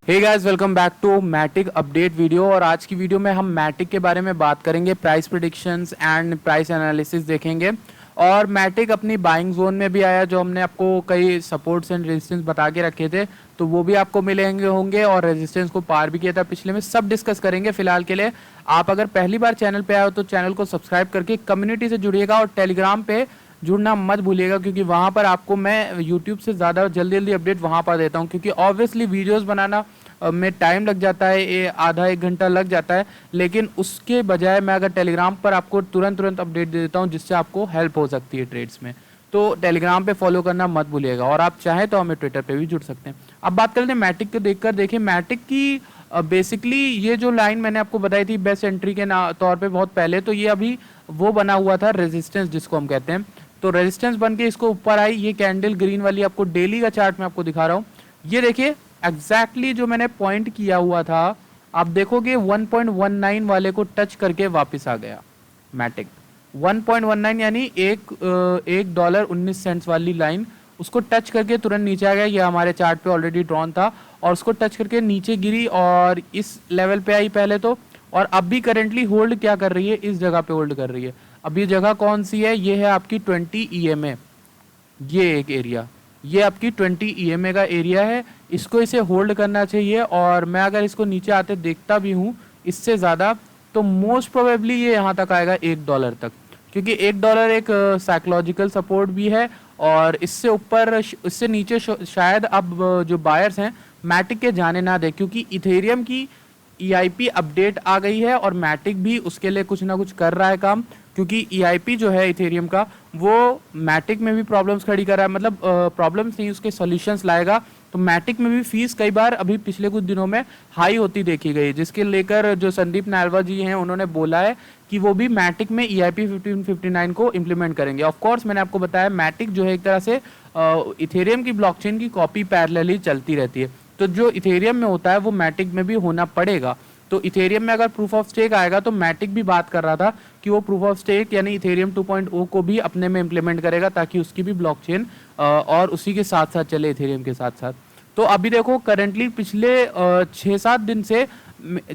Hey guys, welcome back to Matic update video. और आज की वीडियो में हम मैटिक के बारे में बात करेंगे, price predictions and price analysis देखेंगे। और मैटिक अपनी बाइंग जोन में भी आया, जो हमने आपको कई सपोर्ट्स एंड रेजिस्टेंस बता के रखे थे, तो वो भी आपको मिलेंगे होंगे। और रेजिस्टेंस को पार भी किया था पिछले में, सब डिस्कस करेंगे। फिलहाल के लिए आप अगर पहली बार चैनल पे आए हो तो चैनल को सब्सक्राइब करके कम्युनिटी से जुड़िएगा और टेलीग्राम पे जुड़ना मत भूलिएगा, क्योंकि वहाँ पर आपको मैं यूट्यूब से ज़्यादा जल्दी जल्दी अपडेट वहाँ पर देता हूँ। क्योंकि ऑब्वियसली वीडियोस बनाना में टाइम लग जाता है, ये आधा एक घंटा लग जाता है, लेकिन उसके बजाय मैं अगर टेलीग्राम पर आपको तुरंत तुरंत अपडेट दे देता हूँ, जिससे आपको हेल्प हो सकती है ट्रेड्स में। तो टेलीग्राम पे फॉलो करना मत भूलिएगा। और आप चाहें तो हमें ट्विटर पे भी जुड़ सकते हैं। अब बात करते हैं मैटिक को देखकर। देखिए, मैटिक की बेसिकली ये जो लाइन मैंने आपको बताई थी बेस्ट एंट्री के तौर पे बहुत पहले, तो ये अभी वो बना हुआ था रेजिस्टेंस जिसको हम कहते हैं। तो रेजिस्टेंस बन के इसको ऊपर आई। ये कैंडल ग्रीन वाली आपको डेली का चार्ट में आपको दिखा रहा हूँ। ये देखिए एग्जैक्टली जो मैंने पॉइंट किया हुआ था, आप देखोगे 1.19 वाले को टच करके वापस आ गया मैटिक। 1.19 यानी $1.19 वाली लाइन, उसको टच करके तुरंत नीचे आ गया। ये हमारे चार्ट पे ऑलरेडी ड्रॉन था और उसको टच करके नीचे गिरी और इस लेवल पे आई पहले तो। और अब भी करेंटली होल्ड क्या कर रही है, इस जगह पे होल्ड कर रही है। अब ये जगह कौन सी है, ये है आपकी 20 EMA। ये एक एरिया, ये आपकी 20 EMA का एरिया है। इसको इसे होल्ड करना चाहिए। और मैं अगर इसको नीचे आते देखता भी हूँ इससे ज़्यादा, तो मोस्ट प्रोबेबली ये यहाँ तक आएगा $1 तक, क्योंकि $1 एक साइकोलॉजिकल सपोर्ट भी है। और इससे ऊपर इससे नीचे शायद अब जो बायर्स हैं मैटिक के जाने ना दे, क्योंकि इथेरियम की EIP अपडेट आ गई है और मैटिक भी उसके लिए कुछ ना कुछ कर रहा है काम। क्योंकि EIP जो है इथेरियम का, वो मैटिक में भी प्रॉब्लम्स खड़ी कर रहा है, मतलब प्रॉब्लम्स नहीं, उसके सॉल्यूशंस लाएगा। तो मैटिक में भी फीस कई बार अभी पिछले कुछ दिनों में हाई होती देखी गई, जिसके लेकर जो संदीप नायलवा जी हैं उन्होंने बोला है कि वो भी मैटिक में EIP 1559 को इम्प्लीमेंट करेंगे। ऑफ कोर्स मैंने आपको बताया मैटिक जो है एक तरह से इथेरियम की ब्लॉकचेन की कॉपी पैरेलली चलती रहती है। तो जो इथेरियम में होता है वो मैटिक में भी होना पड़ेगा। तो इथेरियम में अगर प्रूफ ऑफ स्टेक आएगा तो मैटिक भी बात कर रहा था कि वो प्रूफ ऑफ स्टेक यानी इथेरियम 2.0 को भी अपने में इम्प्लीमेंट करेगा, ताकि उसकी भी ब्लॉकचेन और उसी के साथ साथ चले, इथेरियम के साथ साथ। तो अभी देखो करंटली पिछले 6-7 दिन से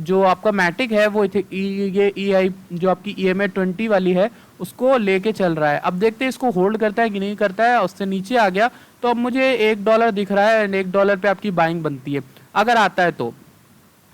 जो आपका मैटिक है वो ये EI जो आपकी EMA 20 वाली है उसको लेके चल रहा है। अब देखते हैं इसको होल्ड करता है कि नहीं करता है। उससे नीचे आ गया तो अब मुझे $1 दिख रहा है एंड $1 पे आपकी बाइंग बनती है। अगर आता है तो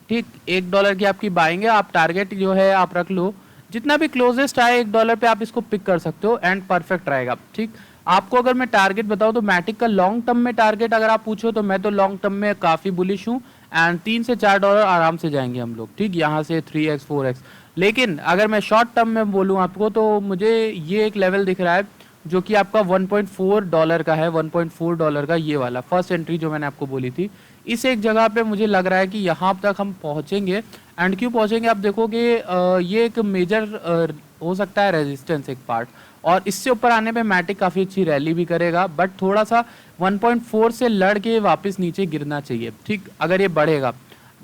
ठीक, $1 की आपकी बाइंग है। आप टारगेट जो है आप रख लो, जितना भी क्लोजेस्ट आए $1 पे आप इसको पिक कर सकते हो एंड परफेक्ट रहेगा। ठीक, आपको अगर मैं टारगेट बताऊं तो मैटिक का लॉन्ग टर्म में टारगेट अगर आप पूछो तो मैं तो लॉन्ग टर्म में काफ़ी बुलिश हूँ एंड $3 से $4 आराम से जाएंगे हम लोग। ठीक, यहाँ से 3x 4x। लेकिन अगर मैं शॉर्ट टर्म में बोलूँ आपको तो मुझे ये एक लेवल दिख रहा है जो कि आपका $1.4 का है। $1.4 का ये वाला फर्स्ट एंट्री जो मैंने आपको बोली थी, इस एक जगह पे मुझे लग रहा है कि यहाँ तक हम पहुँचेंगे। एंड क्यों पहुँचेंगे आप देखोगे, ये एक मेजर हो सकता है रेजिस्टेंस एक पार्ट। और इससे ऊपर आने पे मैटिक काफ़ी अच्छी रैली भी करेगा, बट थोड़ा सा 1.4 से लड़ के वापस नीचे गिरना चाहिए। ठीक, अगर ये बढ़ेगा,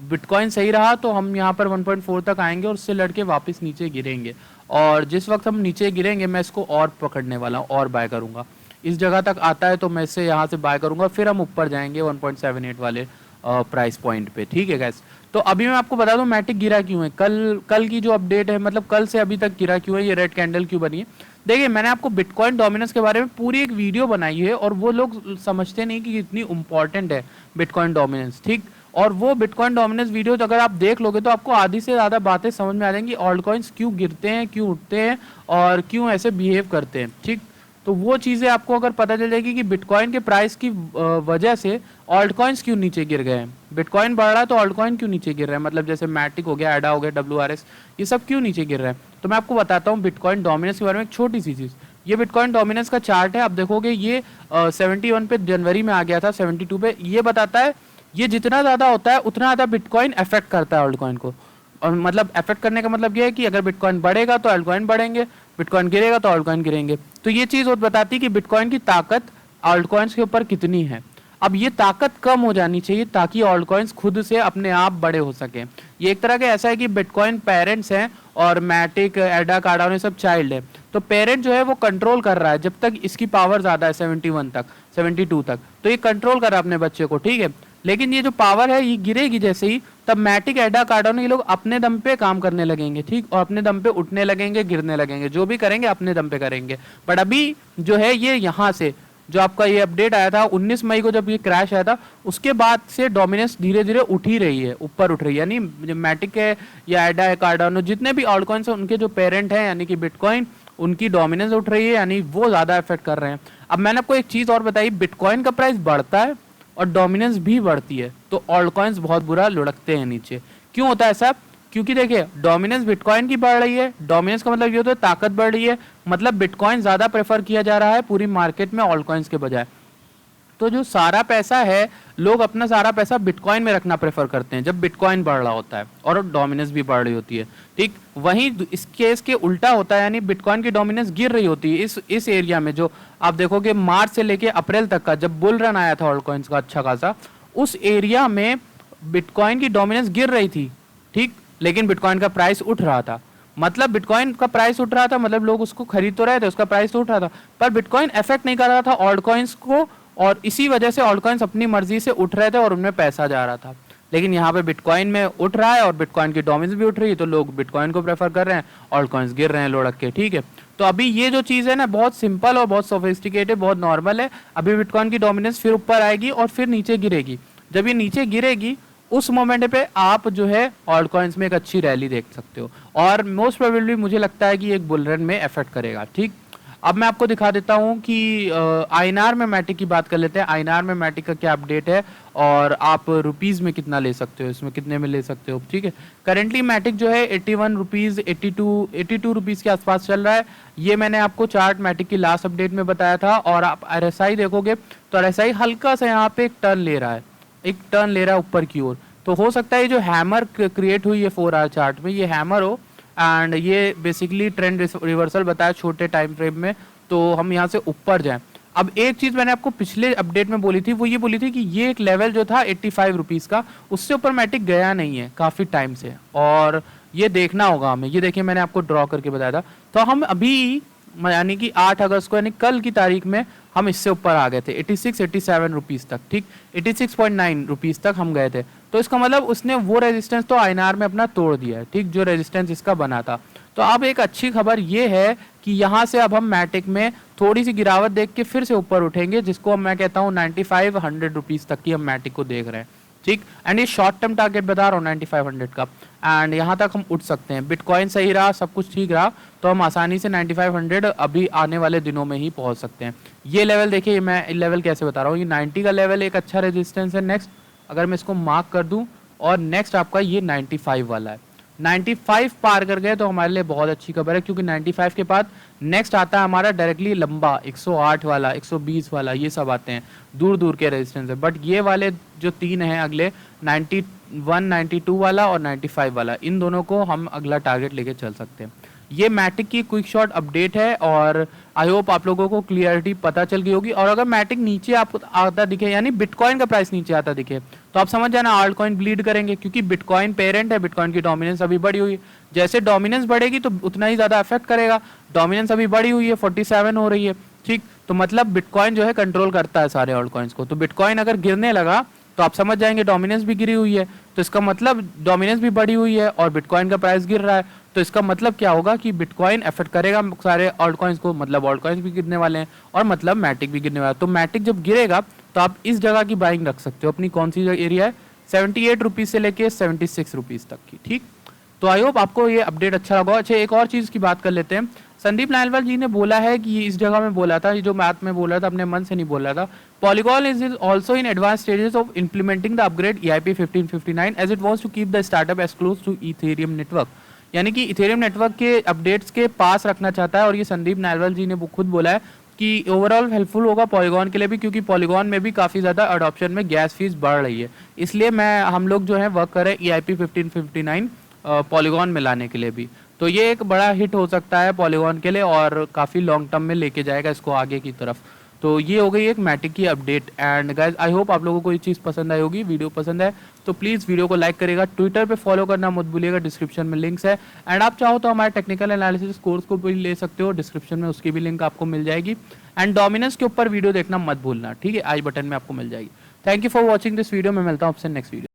बिटकॉइन सही रहा तो हम यहाँ पर 1.4 तक आएंगे और उससे लड़ के वापस नीचे गिरेंगे। और जिस वक्त हम नीचे गिरेंगे मैं इसको और पकड़ने वाला हूँ और बाय करूँगा। इस जगह तक आता है तो मैं इससे यहाँ से बाय करूँगा, फिर हम ऊपर जाएंगे 1.78 वाले प्राइस पॉइंट पे। ठीक है गैस, तो अभी मैं आपको बता दूं मैटिक गिरा क्यों है। कल की जो अपडेट है, मतलब कल से अभी तक गिरा क्यों है, ये रेड कैंडल क्यों बनी है। देखिए, मैंने आपको बिटकॉइन डोमिनेंस के बारे में पूरी एक वीडियो बनाई है और वो लोग समझते नहीं कि कितनी इंपॉर्टेंट है बिटकॉइन डोमिनेंस। ठीक, और वो बिटकॉइन डोमिनेंस वीडियो तो अगर आप देख लोगे तो आपको आधी से ज़्यादा बातें समझ में आ जाएंगी, ऑल्ट कॉइन्स क्यों गिरते हैं, क्यों उठते हैं और क्यों ऐसे बिहेव करते हैं। ठीक, तो वो चीज़ें आपको अगर पता चल जाएगी कि बिटकॉइन के प्राइस की वजह से ऑल्ट कॉइन्स क्यों नीचे गिर गए हैं। बिटकॉइन बढ़ रहा है तो ऑल्ट कॉइन क्यों नीचे गिर रहा है, मतलब जैसे मैटिक हो गया, एडा हो गया, WRX, ये सब क्यों नीचे गिर रहा है। तो मैं आपको बताता हूँ बिटकॉइन डोमिनेंस के बारे में एक छोटी सी चीज़। ये बिटकॉइन डोमिनेंस का चार्ट है। आप देखोगे ये 71 पे जनवरी में आ गया था, 72 पे। ये बताता है ये जितना ज़्यादा होता है उतना ज़्यादा बिटकॉइन अफेक्ट करता है ऑल्ट कॉइन को। और मतलब अफेक्ट करने का मतलब ये है कि अगर बिटकॉइन बढ़ेगा तो ऑल्ट कॉइन बढ़ेंगे, बिटकॉइन गिरेगा तो ऑल्ट कॉइन गिरेंगे। तो ये चीज़ बताती है कि बिटकॉइन की ताकत ऑल्ट कॉइन्स के ऊपर कितनी है। अब ये ताकत कम हो जानी चाहिए ताकि ऑल्ट कॉइन्स खुद से अपने आप बड़े हो सके। ये एक तरह का ऐसा है कि बिटकॉइन पेरेंट्स हैं और मैटिक, एडा, कार्डानो सब चाइल्ड है। तो पेरेंट जो है वो कंट्रोल कर रहा है जब तक इसकी पावर ज़्यादा है 71 तक, 72 तक, तो ये कंट्रोल कर रहा है अपने बच्चे को। ठीक है, लेकिन ये जो पावर है ये गिरेगी जैसे ही, तब मैटिक, एडा, कार्डानो ये लोग अपने दम पे काम करने लगेंगे, ठीक, और अपने दम पे उठने लगेंगे, गिरने लगेंगे, जो भी करेंगे अपने दम पे करेंगे। बट अभी जो है ये यहाँ से जो आपका ये अपडेट आया था 19 मई को, जब ये क्रैश आया था, उसके बाद से डोमिनेंस धीरे धीरे उठ ही रही है, ऊपर उठ रही है। यानी जो मैटिक है या एडा है, कार्डानो, जितने भी ऑल्ट कॉइन्स हैं उनके जो पेरेंट हैं यानी कि बिटकॉइन, उनकी डोमिनेंस उठ रही है, यानी वो ज़्यादा इफेक्ट कर रहे हैं। अब मैंने आपको एक चीज़ और बताई, बिटकॉइन का प्राइस बढ़ता है और डोमिनेंस भी बढ़ती है, तो ऑल्ट कॉइन्स बहुत बुरा लुढ़कते हैं नीचे। क्यों होता है ऐसा? क्योंकि देखिए डोमिनेंस बिटकॉइन की बढ़ रही है, डोमिनेंस का मतलब ये होता है ताकत बढ़ रही है, मतलब बिटकॉइन ज़्यादा प्रेफर किया जा रहा है पूरी मार्केट में ऑल्ट कॉइन्स के बजाय। तो जो सारा पैसा है, लोग अपना सारा पैसा बिटकॉइन में रखना प्रेफर करते हैं जब बिटकॉइन बढ़ रहा होता है और डोमिनेंस भी बढ़ रही होती है, ठीक। वहीं इस केस के उल्टा होता है, यानी बिटकॉइन की डोमिनेंस गिर रही होती है इस एरिया में। जो आप देखोगे मार्च से लेके अप्रैल तक का जब बुल रन आया था ऑल्ट कॉइन्स का अच्छा खासा, उस एरिया में बिटकॉइन की डोमिनेंस गिर रही थी, ठीक, लेकिन बिटकॉइन का प्राइस उठ रहा था। मतलब बिटकॉइन का प्राइस उठ रहा था, मतलब लोग उसको खरीद तो रहे थे, उसका प्राइस तो उठ रहा था, पर बिटकॉइन इफेक्ट नहीं कर रहा था ऑल्ट कॉइन्स को, और इसी वजह से ऑल्ट कॉइन्स अपनी मर्जी से उठ रहे थे और उनमें पैसा जा रहा था। लेकिन यहाँ पे बिटकॉइन में उठ रहा है और बिटकॉइन की डोमिनेंस भी उठ रही है, तो लोग बिटकॉइन को प्रेफर कर रहे हैं, ऑल्ट कॉइन्स गिर रहे हैं लुढ़क के, ठीक है। तो अभी ये जो चीज़ है ना, बहुत सिंपल और बहुत सोफिस्टिकेटेड, बहुत नॉर्मल है। अभी बिटकॉइन की डोमिनेंस फिर ऊपर आएगी और फिर नीचे गिरेगी। जब ये नीचे गिरेगी उस मोमेंट पे आप जो है ऑल्ट कॉइन्स में एक अच्छी रैली देख सकते हो, और मोस्ट प्रोबेबली मुझे लगता है कि एक बुल रन में इफेक्ट करेगा, ठीक। अब मैं आपको दिखा देता हूँ कि आईएनआर में मैटिक की बात कर लेते हैं। आईएनआर में मैटिक का क्या अपडेट है और आप रुपीज़ में कितना ले सकते हो, इसमें कितने में ले सकते हो, ठीक है। करेंटली मैटिक जो है 81 रुपीज़, 82 रुपीज़ के आसपास चल रहा है। ये मैंने आपको चार्ट मैटिक की लास्ट अपडेट में बताया था। और आप आरएसआई देखोगे तो आरएसआई हल्का सा यहाँ पे एक टर्न ले रहा है, एक टर्न ले रहा है ऊपर की ओर। तो हो सकता है ये जो हैमर क्रिएट हुई है 4 आवर चार्ट में, ये हैमर हो, एंड ये बेसिकली ट्रेंड रिवर्सल बताया छोटे टाइम फ्रेम में, तो हम यहाँ से ऊपर जाएं। अब एक चीज़ मैंने आपको पिछले अपडेट में बोली थी, वो ये बोली थी कि ये एक लेवल जो था 85 रुपीज़ का, उससे ऊपर मैटिक गया नहीं है काफ़ी टाइम से, और ये देखना होगा हमें। ये देखिए मैंने आपको ड्रॉ करके बताया था। तो हम अभी यानी कि 8 अगस्त को, यानी कल की तारीख में हम इससे ऊपर आ गए थे 86-87 रुपीज़ तक, ठीक, 86.9 रुपीज़ तक हम गए थे। तो इसका मतलब उसने वो रेजिस्टेंस तो आईएनआर में अपना तोड़ दिया है, ठीक, जो रेजिस्टेंस इसका बना था। तो अब एक अच्छी खबर ये है कि यहाँ से अब हम मैटिक में थोड़ी सी गिरावट देख के फिर से ऊपर उठेंगे, जिसको मैं कहता हूँ 95-100 रुपीज़ तक की हम मैटिक को देख रहे हैं, ठीक। एंड ये शॉर्ट टर्म टारगेट बता रहा हूँ 9500 का, एंड यहाँ तक हम उठ सकते हैं। बिटकॉइन सही रहा, सब कुछ ठीक रहा, तो हम आसानी से 9500 अभी आने वाले दिनों में ही पहुँच सकते हैं। ये लेवल देखिए, मैं लेवल कैसे बता रहा हूँ, ये 90 का लेवल एक अच्छा रेजिस्टेंस है। नेक्स्ट अगर मैं इसको मार्क कर दूँ, और नेक्स्ट आपका ये 95 वाला है। 95 पार कर गए तो हमारे लिए बहुत अच्छी खबर है, क्योंकि 95 के बाद नेक्स्ट आता है हमारा डायरेक्टली लंबा 108 वाला, 120 वाला, ये सब आते हैं दूर दूर के रेजिस्टेंस है। बट ये वाले जो तीन हैं अगले 91, 92 वाला और 95 वाला, इन दोनों को हम अगला टारगेट लेके चल सकते हैं। ये मैटिक की क्विक शॉट अपडेट है, और आई होप आप लोगों को क्लियरिटी पता चल गई होगी। और अगर मैटिक नीचे आपको आता दिखे, यानी बिटकॉइन का प्राइस नीचे आता दिखे, तो आप समझ जाना ऑल्ट कॉइन ब्लीड करेंगे, क्योंकि बिटकॉइन पेरेंट है, बिटकॉइन की डोमिनेंस अभी बढ़ी हुई है। जैसे डोमिनेंस बढ़ेगी तो उतना ही ज़्यादा अफेक्ट करेगा। डोमिनेंस अभी बढ़ी हुई है, 47 हो रही है, ठीक। तो मतलब बिटकॉइन जो है कंट्रोल करता है सारे ऑल्ट कॉइन्स को। तो बिटकॉइन अगर गिरने लगा तो आप समझ जाएंगे डोमिनेंस भी गिरी हुई है, तो इसका मतलब डोमिनेंस भी बढ़ी हुई है और बिटकॉइन का प्राइस गिर रहा है। तो इसका मतलब क्या होगा कि बिटकॉइन अफेक्ट करेगा सारे ऑल्ट कॉइन्स को, मतलब ऑल्ट कॉइन्स भी गिरने वाले हैं और मतलब मैटिक भी गिरने वाला है। तो मैटिक जब गिरेगा तो आप इस जगह की बाइंग रख सकते हो। अपनी कौन सी एरिया है, 78 रुपीज़ से लेके 76 रुपीज़ तक की, ठीक। तो आई होप आपको ये अपडेट अच्छा लगा। अच्छा, एक और चीज़ की बात कर लेते हैं। संदीप नायलवाल जी ने बोला है कि ये इस जगह में बोला था, ये जो मैथ में बोल रहा था अपने मन से नहीं बोल रहा था, Polygon is also in advance stages of implementing the upgrade EIP 1559 as it wants to keep the startup as close to Ethereum network. यानी कि इथेरियम नेटवर्क के अपडेट्स के पास रखना चाहता है, और ये संदीप नायलवाल जी ने खुद बोला है कि ओवरऑल हेल्पफुल होगा पॉलीगॉन के लिए भी, क्योंकि पॉलीगॉन में भी काफ़ी ज़्यादा अडॉप्शन में गैस फीस बढ़ रही है। इसलिए हम लोग जो है वर्क कर रहे हैं EIP 1559 पॉलीगॉन में लाने के लिए भी। तो ये एक बड़ा हिट हो सकता है पॉलीगॉन के लिए, और काफ़ी लॉन्ग टर्म में लेके जाएगा इसको आगे की तरफ। तो ये हो गई एक मैटिक की update. And guys I hope आप लोगों को ये चीज़ पसंद आई होगी। वीडियो पसंद है तो प्लीज़ वीडियो को लाइक करेगा, ट्विटर पे फॉलो करना मत भूलिएगा, डिस्क्रिप्शन में लिंक्स है। एंड आप चाहो तो हमारे टेक्निकल एनालिसिस कोर्स को भी ले सकते हो, डिस्क्रिप्शन में उसकी भी लिंक आपको मिल जाएगी। एंड डोमिनेंस के ऊपर वीडियो देखना मत भूलना, ठीक है, आई बटन में आपको मिल जाएगी। Thank you for watching this video, मैं मिलता हूँ आपसे नेक्स्ट वीडियो।